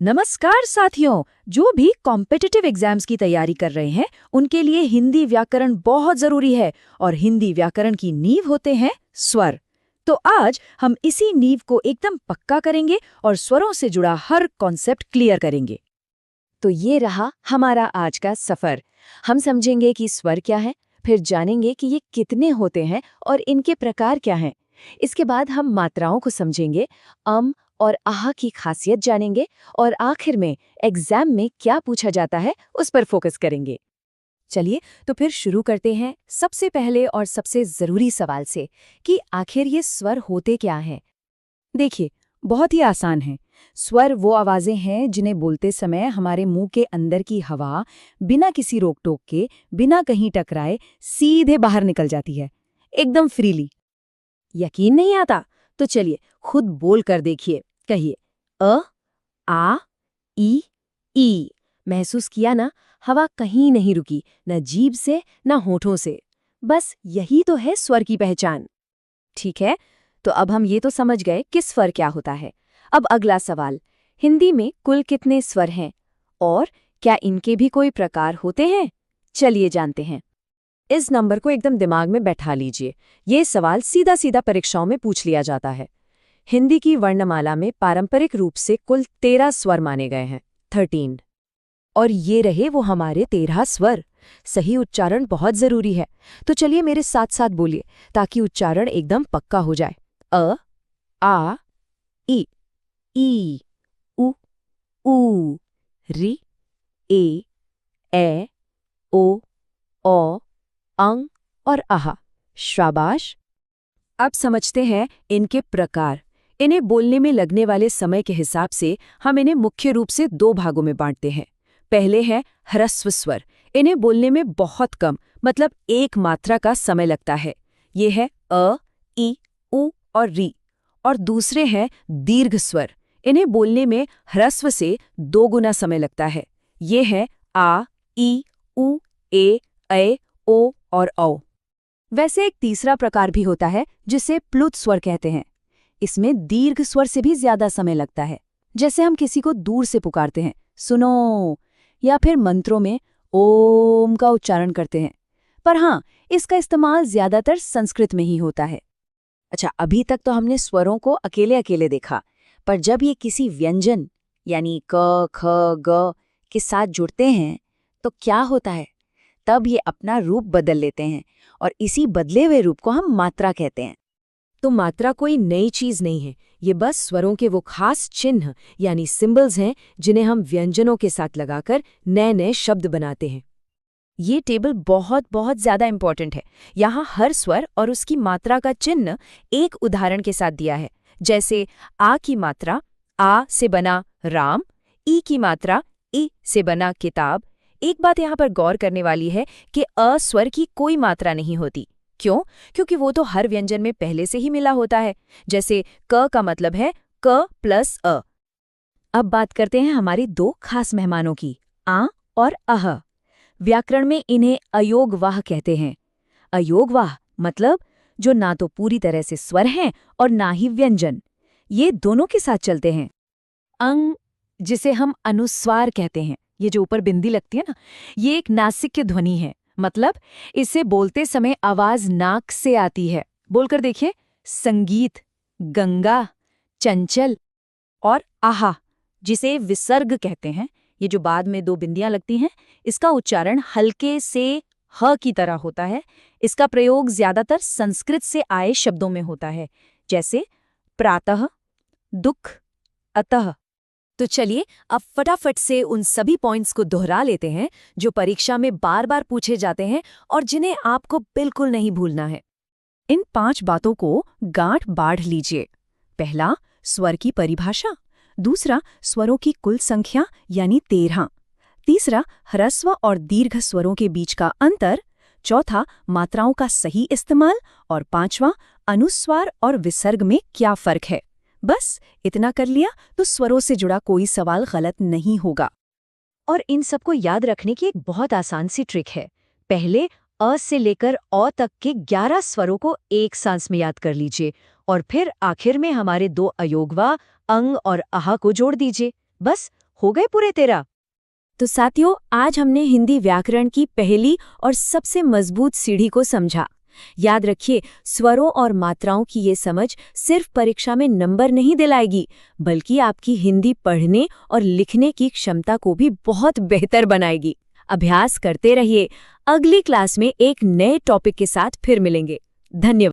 नमस्कार साथियों। जो भी कॉम्पिटिटिव एग्जाम्स की तैयारी कर रहे हैं उनके लिए हिंदी व्याकरण बहुत जरूरी है और हिंदी व्याकरण की नींव होते हैं स्वर। तो आज हम इसी नींव को एकदम पक्का करेंगे और स्वरों से जुड़ा हर कॉन्सेप्ट क्लियर करेंगे। तो ये रहा हमारा आज का सफर। हम समझेंगे कि स्वर क्या है, फिर जानेंगे कि ये कितने होते हैं और इनके प्रकार क्या हैं। इसके बाद हम मात्राओं को समझेंगे, और आह की खासियत जानेंगे और आखिर में एग्जाम में क्या पूछा जाता है उस पर फोकस करेंगे। चलिए तो फिर शुरू करते हैं सबसे पहले और सबसे जरूरी सवाल से कि आखिर ये स्वर होते क्या हैं। देखिए, बहुत ही आसान है। स्वर वो आवाजें हैं जिन्हें बोलते समय हमारे मुंह के अंदर की हवा बिना किसी रोक टोक के, बिना कहीं टकराए सीधे बाहर निकल जाती है, एकदम फ्रीली। यकीन नहीं आता? तो चलिए खुद बोल कर देखिए। कहिए अ, आ, ई। महसूस किया ना? हवा कहीं नहीं रुकी, न जीभ से न होठों से। बस यही तो है स्वर की पहचान। ठीक है, तो अब हम ये तो समझ गए कि स्वर क्या होता है। अब अगला सवाल, हिंदी में कुल कितने स्वर हैं और क्या इनके भी कोई प्रकार होते हैं? चलिए जानते हैं। इस नंबर को एकदम दिमाग में बैठा लीजिए। ये सवाल सीधा सीधा परीक्षाओं में पूछ लिया जाता है। हिंदी की वर्णमाला में पारंपरिक रूप से कुल 13 स्वर माने गए हैं, 13। और ये रहे वो हमारे 13 स्वर। सही उच्चारण बहुत जरूरी है, तो चलिए मेरे साथ साथ बोलिए ताकि उच्चारण एकदम पक्का हो जाए। अ, आ, ई, उ, रि, ए, ओ, अंग और आहा। शाबाश। अब समझते हैं इनके प्रकार। इन्हें बोलने में लगने वाले समय के हिसाब से हम इन्हें मुख्य रूप से 2 भागों में बांटते हैं। पहले है ह्रस्व स्वर। इन्हें बोलने में बहुत कम, मतलब एक मात्रा का समय लगता है। ये है अ, ई, उ और री। और दूसरे हैं दीर्घ स्वर। इन्हें बोलने में ह्रस्व से 2 गुना समय लगता है। ये है आ, ई, उ, ए, ओ और औ। वैसे एक तीसरा प्रकार भी होता है जिसे प्लुत स्वर कहते हैं। इसमें दीर्घ स्वर से भी ज्यादा समय लगता है। जैसे हम किसी को दूर से पुकारते हैं, सुनो, या फिर मंत्रों में ओम का उच्चारण करते हैं। पर हाँ, इसका इस्तेमाल ज्यादातर संस्कृत में ही होता है। अच्छा, अभी तक तो हमने स्वरों को अकेले अकेले देखा, पर जब ये किसी व्यंजन यानी क, ख, ग के साथ जुड़ते हैं तो क्या होता है? तब ये अपना रूप बदल लेते हैं और इसी बदले हुए रूप को हम मात्रा कहते हैं। तो मात्रा कोई नई चीज नहीं है, ये बस स्वरों के वो खास चिन्ह यानी सिंबल्स हैं जिन्हें हम व्यंजनों के साथ लगाकर नए नए शब्द बनाते हैं। ये टेबल बहुत बहुत ज्यादा इंपॉर्टेंट है। यहाँ हर स्वर और उसकी मात्रा का चिन्ह एक उदाहरण के साथ दिया है। जैसे आ की मात्रा आ से बना राम, ई की मात्रा ई से बना किताब। एक बात यहाँ पर गौर करने वाली है कि अ स्वर की कोई मात्रा नहीं होती। क्यों? क्योंकि वो तो हर व्यंजन में पहले से ही मिला होता है। जैसे क का मतलब है क प्लस अ। अब बात करते हैं हमारी 2 खास मेहमानों की, आ और अह। व्याकरण में इन्हें अयोगवाह कहते हैं। अयोगवाह मतलब जो ना तो पूरी तरह से स्वर हैं और ना ही व्यंजन। ये दोनों के साथ चलते हैं। अंग, जिसे हम अनुस्वार कहते हैं, ये जो ऊपर बिंदी लगती है ना, ये एक नासिक ध्वनि है। मतलब इसे बोलते समय आवाज नाक से आती है। बोलकर देखिए, संगीत, गंगा, चंचल। और आहा, जिसे विसर्ग कहते हैं, ये जो बाद में 2 बिंदियां लगती हैं, इसका उच्चारण हल्के से ह की तरह होता है। इसका प्रयोग ज्यादातर संस्कृत से आए शब्दों में होता है, जैसे प्रातः, दुख, अतः। तो चलिए अब फटाफट से उन सभी पॉइंट्स को दोहरा लेते हैं जो परीक्षा में बार बार पूछे जाते हैं और जिन्हें आपको बिल्कुल नहीं भूलना है। इन 5 बातों को गांठ बाढ़ लीजिए। पहला, स्वर की परिभाषा। दूसरा, स्वरों की कुल संख्या यानी 13। तीसरा, ह्रस्व और दीर्घ स्वरों के बीच का अंतर। चौथा, मात्राओं का सही इस्तेमाल। और 5वां, अनुस्वार और विसर्ग में क्या फर्क है। बस इतना कर लिया तो स्वरों से जुड़ा कोई सवाल गलत नहीं होगा। और इन सबको याद रखने की एक बहुत आसान सी ट्रिक है। पहले अ से लेकर औ तक के 11 स्वरों को एक सांस में याद कर लीजिए और फिर आखिर में हमारे 2 अयोगवा अंग और आहा को जोड़ दीजिए। बस हो गए पूरे 13। तो साथियों, आज हमने हिंदी व्याकरण की पहली और सबसे मजबूत सीढ़ी को समझा। याद रखिए, स्वरों और मात्राओं की ये समझ सिर्फ परीक्षा में नंबर नहीं दिलाएगी, बल्कि आपकी हिंदी पढ़ने और लिखने की क्षमता को भी बहुत बेहतर बनाएगी। अभ्यास करते रहिए। अगली क्लास में एक नए टॉपिक के साथ फिर मिलेंगे। धन्यवाद।